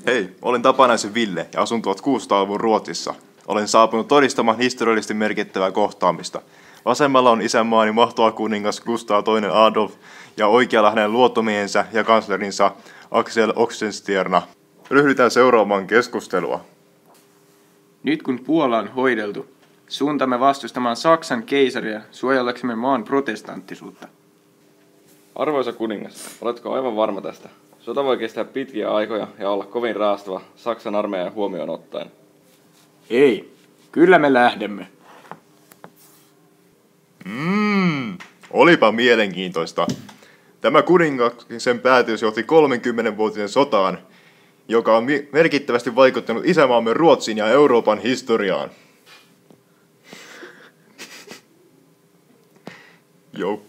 Hei, olen Tapanaisen Ville ja asun 1600-luvun Ruotsissa. Olen saapunut todistamaan historiallisesti merkittävää kohtaamista. Vasemmalla on isänmaani mahtava kuningas Gustav II Adolf ja oikealla hänen luottomiehensä ja kanslerinsa Axel Oxenstierna. Ryhdytään seuraamaan keskustelua. Nyt kun Puola on hoideltu, suuntamme vastustamaan Saksan keisaria suojellaksemme maan protestanttisuutta. Arvoisa kuningas, oletko aivan varma tästä? Sota voi kestää pitkiä aikoja ja olla kovin raastava Saksan armeijan huomioon ottaen. Ei, kyllä me lähdemme. Olipa mielenkiintoista. Tämä kuningaksen päätös johti 30-vuotisen sotaan, joka on merkittävästi vaikuttanut isänmaamme Ruotsin ja Euroopan historiaan. Joo.